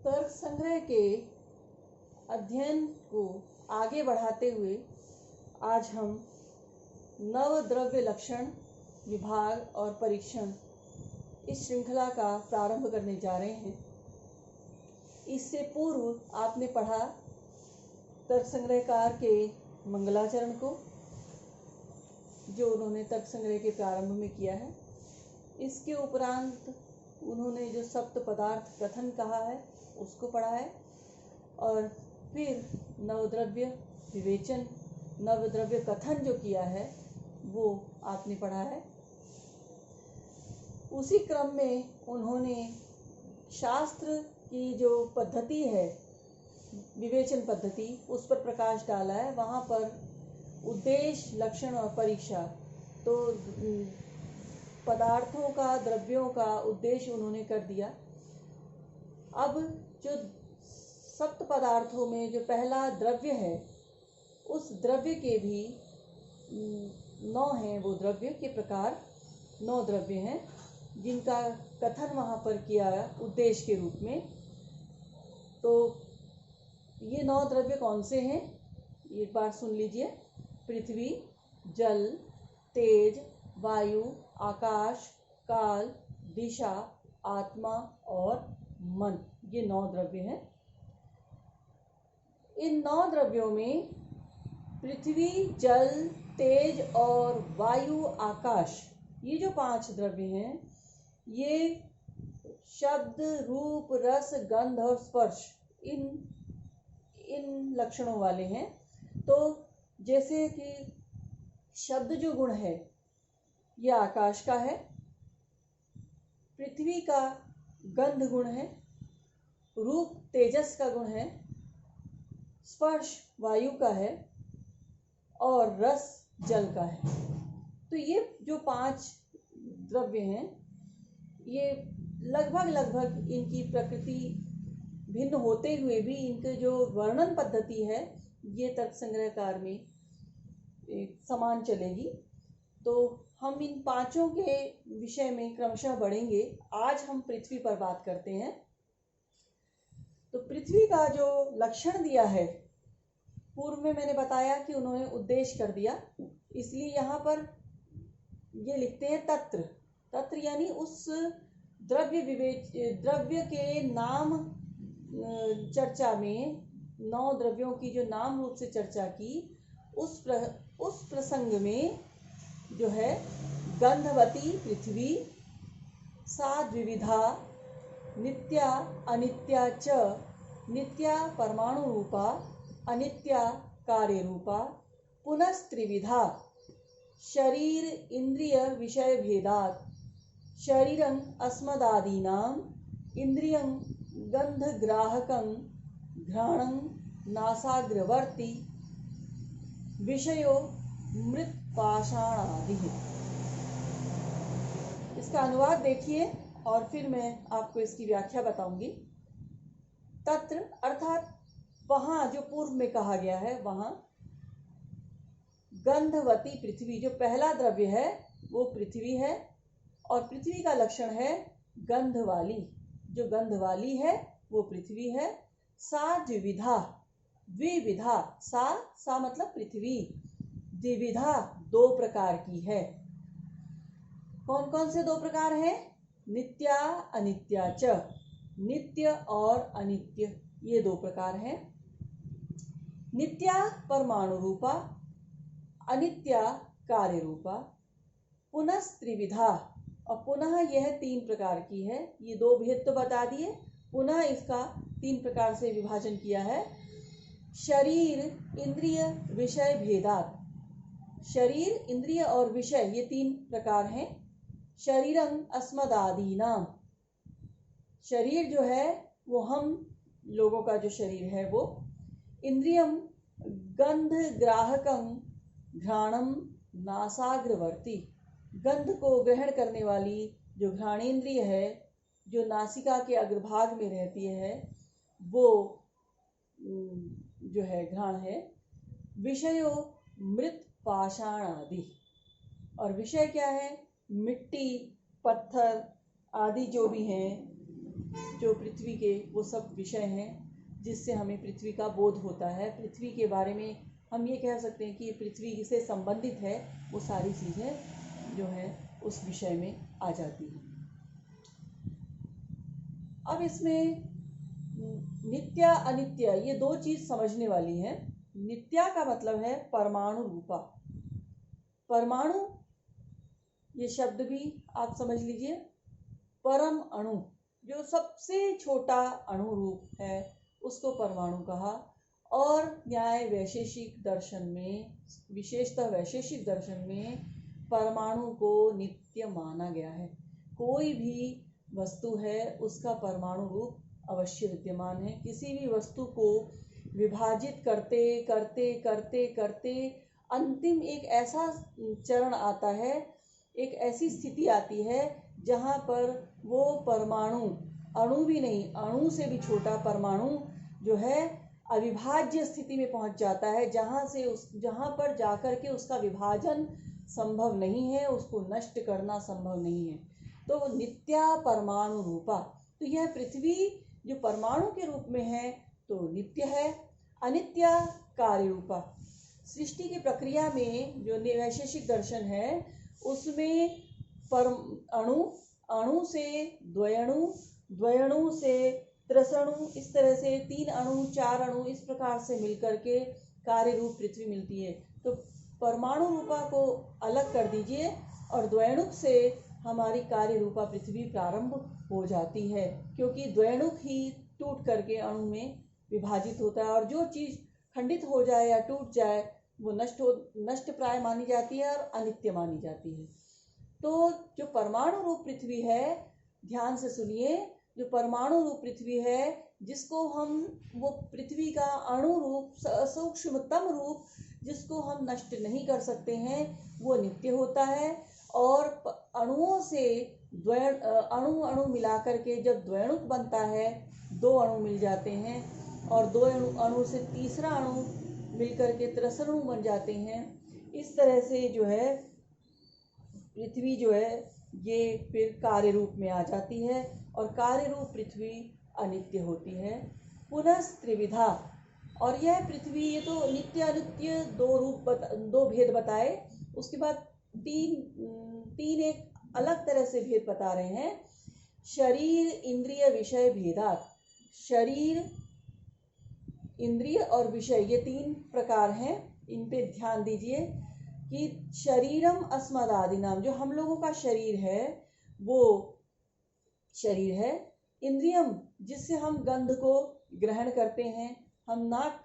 तर्क संग्रह के अध्ययन को आगे बढ़ाते हुए आज हम नव द्रव्य लक्षण, विभाग और परीक्षण इस श्रृंखला का प्रारंभ करने जा रहे हैं। इससे पूर्व आपने पढ़ा तर्क संग्रहकार के मंगलाचरण को, जो उन्होंने तर्क संग्रह के प्रारंभ में किया है। इसके उपरांत उन्होंने जो सप्त पदार्थ कथन कहा है उसको पढ़ा है, और फिर नवद्रव्य विवेचन, नवद्रव्य कथन जो किया है वो आपने पढ़ा है। उसी क्रम में उन्होंने शास्त्र की जो पद्धति है, विवेचन पद्धति, उस पर प्रकाश डाला है। वहाँ पर उद्देश्य, लक्षण और परीक्षा, तो पदार्थों का, द्रव्यों का उद्देश्य उन्होंने कर दिया। अब जो सप्त पदार्थों में जो पहला द्रव्य है, उस द्रव्य के भी 9 हैं। वो द्रव्य के प्रकार 9 द्रव्य हैं जिनका कथन वहाँ पर किया उद्देश्य के रूप में। तो ये 9 द्रव्य कौन से हैं, एक बार सुन लीजिए। पृथ्वी, जल, तेज, वायु, आकाश, काल, दिशा, आत्मा और मन, ये 9 द्रव्य हैं। इन 9 द्रव्यों में पृथ्वी, जल, तेज और वायु, आकाश, ये जो 5 द्रव्य हैं, ये शब्द, रूप, रस, गंध और स्पर्श, इन लक्षणों वाले हैं। तो जैसे कि शब्द जो गुण है ये आकाश का है, पृथ्वी का गंध गुण है, रूप तेजस का गुण है, स्पर्श वायु का है और रस जल का है। तो ये जो 5 द्रव्य हैं, ये लगभग इनकी प्रकृति भिन्न होते हुए भी इनके जो वर्णन पद्धति है ये तर्क संग्रहकार में समान चलेगी। तो हम इन 5 के विषय में क्रमशः बढ़ेंगे। आज हम पृथ्वी पर बात करते हैं। तो पृथ्वी का जो लक्षण दिया है, पूर्व में मैंने बताया कि उन्होंने उद्देश्य कर दिया, इसलिए यहाँ पर ये लिखते हैं तत्र। तत्र यानी उस द्रव्य के नाम चर्चा में 9 द्रव्यों की जो नाम रूप से चर्चा की, उस प्रसंग में जो है गंधवती पृथ्वी, सा द्विविधा, नित्या अनित्या च, नित्या परमाणु रूपा, अनित्या कार्य रूपा, पुनस्त्रिविधा, शरीर इंद्रिय विषय भेदात्, शरीरं अस्मदादीनां, इंद्रियं गंधग्राहकं, घ्राणं नासाग्रवर्ती, विषयो मृत पाषाणादि। इसका अनुवाद देखिए और फिर मैं आपको इसकी व्याख्या बताऊंगी। तत्र अर्थात वहाँ जो पूर्व में कहा गया है, वहाँ गंधवती पृथ्वी, जो पहला द्रव्य है वो पृथ्वी है, और पृथ्वी का लक्षण है गंध वाली। जो गंध वाली है वो पृथ्वी है। सा द्विविधा, द्विविधा, सा मतलब पृथ्वी, द्विविधा 2 प्रकार की है। कौन कौन से 2 प्रकार हैं? नित्या अनित्या च, नित्य और अनित्य, ये 2 प्रकार हैं। नित्या परमाणु रूपा, अनित्या कार्य रूपा, पुनस्त्रिविधा, और पुनः यह 3 प्रकार की है। ये 2 भेद तो बता दिए, पुनः इसका 3 प्रकार से विभाजन किया है। शरीर इंद्रिय विषय भेदात्, शरीर, इंद्रिय और विषय, ये 3 प्रकार हैं। शरीरं अस्मदादीनां, शरीर जो है वो हम लोगों का जो शरीर है वो। इंद्रियम गंध ग्राहकं, घ्राणम नासाग्रवर्ती, गंध को ग्रहण करने वाली जो घ्राणेन्द्रिय है, जो नासिका के अग्रभाग में रहती है, वो जो है घ्राण है। विषयो मृत पाषाण आदि, और विषय क्या है? मिट्टी, पत्थर आदि जो भी हैं, जो पृथ्वी के वो सब विषय हैं जिससे हमें पृथ्वी का बोध होता है। पृथ्वी के बारे में हम ये कह सकते हैं कि पृथ्वी से संबंधित है, वो सारी चीज़ें जो है उस विषय में आ जाती हैं। अब इसमें नित्य अनित्य ये दो चीज समझने वाली है। नित्या का मतलब है परमाणु रूपा। परमाणु ये शब्द भी आप समझ लीजिए। परम अणु जो सबसे छोटा अणु रूप है उसको परमाणु कहा। और न्याय वैशेषिक दर्शन में, विशेषतः वैशेषिक दर्शन में परमाणु को नित्य माना गया है। कोई भी वस्तु है उसका परमाणु रूप अवश्य विद्यमान है। किसी भी वस्तु को विभाजित करते करते करते करते अंतिम एक ऐसा चरण आता है, एक ऐसी स्थिति आती है जहाँ पर वो परमाणु, अणु भी नहीं, अणु से भी छोटा परमाणु जो है अविभाज्य स्थिति में पहुँच जाता है, जहाँ पर जाकर के उसका विभाजन संभव नहीं है, उसको नष्ट करना संभव नहीं है। तो नित्या परमाणु रूपा, तो यह पृथ्वी जो परमाणु के रूप में है तो नित्य है। अनित्य कार्य रूपा, सृष्टि की प्रक्रिया में जो वैशेषिक दर्शन है उसमें अणु, अणु से द्वयणु, द्वयणु से त्रसणु, इस तरह से 3 अणु 4 अणु इस प्रकार से मिलकर के कार्य रूप पृथ्वी मिलती है। तो परमाणु रूपा को अलग कर दीजिए और द्वयणुक से हमारी कार्य रूपा पृथ्वी प्रारंभ हो जाती है, क्योंकि द्वयणुक ही टूट करके अणु में विभाजित होता है और जो चीज़ खंडित हो जाए या टूट जाए वो नष्ट प्राय मानी जाती है और अनित्य मानी जाती है। तो जो परमाणु रूप पृथ्वी है, ध्यान से सुनिए, जो परमाणु रूप पृथ्वी है जिसको हम, वो पृथ्वी का अणु रूप, सूक्ष्मतम रूप जिसको हम नष्ट नहीं कर सकते हैं, वो नित्य होता है। और अणुओं से अणु अणु मिलाकर के जब द्वयणुक बनता है, 2 अणु मिल जाते हैं और 2 अणु से तीसरा अणु मिलकर के त्रसणु बन जाते हैं। इस तरह से जो है पृथ्वी जो है ये फिर कार्य रूप में आ जाती है और कार्य रूप पृथ्वी अनित्य होती है। पुनः त्रिविधा, और यह पृथ्वी, ये तो नित्य अनित्य 2 रूप दो भेद बताए, उसके बाद तीन एक अलग तरह से भेद बता रहे हैं। शरीर इंद्रिय विषय भेदात, शरीर इंद्रिय और विषय ये 3 प्रकार हैं, इन पे ध्यान दीजिए कि शरीरम अस्मदादि नाम, जो हम लोगों का शरीर है वो शरीर है। इंद्रियम, जिससे हम गंध को ग्रहण करते हैं, हम नाक,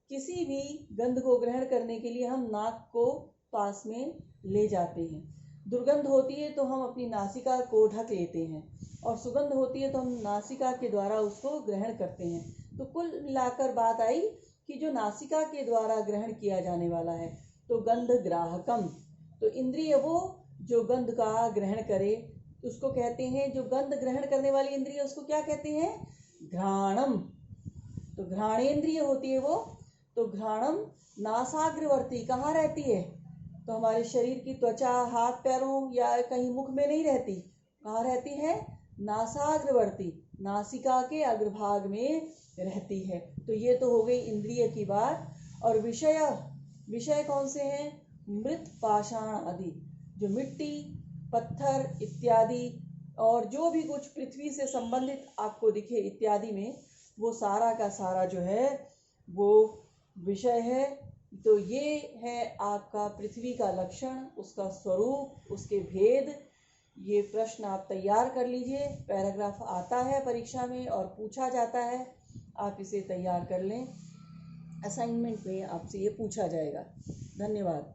किसी भी गंध को ग्रहण करने के लिए हम नाक को पास में ले जाते हैं। दुर्गंध होती है तो हम अपनी नासिका को ढक लेते हैं और सुगंध होती है तो हम नासिका के द्वारा उसको ग्रहण करते हैं। तो कुल मिलाकर बात आई कि जो नासिका के द्वारा ग्रहण किया जाने वाला है तो गंध ग्राहकम, तो इंद्रिय वो जो गंध का ग्रहण करे उसको कहते हैं, जो गंध ग्रहण करने वाली इंद्रिय उसको क्या कहते हैं, घ्राणम। तो घ्राणेन्द्रिय होती है वो। तो घ्राणम नासाग्रवर्ती कहाँ रहती है, तो हमारे शरीर की त्वचा, हाथ पैरों या कहीं मुख में नहीं रहती, कहाँ रहती है, नासाग्रवर्ती, नासिका के अग्रभाग में रहती है। तो ये तो हो गई इंद्रिय की बात। और विषय, विषय कौन से हैं, मृत पाषाण आदि, जो मिट्टी पत्थर इत्यादि और जो भी कुछ पृथ्वी से संबंधित आपको दिखे इत्यादि में, वो सारा का सारा जो है वो विषय है। तो ये है आपका पृथ्वी का लक्षण, उसका स्वरूप, उसके भेद। ये प्रश्न आप तैयार कर लीजिए, पैराग्राफ आता है परीक्षा में और पूछा जाता है, आप इसे तैयार कर लें, असाइनमेंट में आपसे ये पूछा जाएगा। धन्यवाद।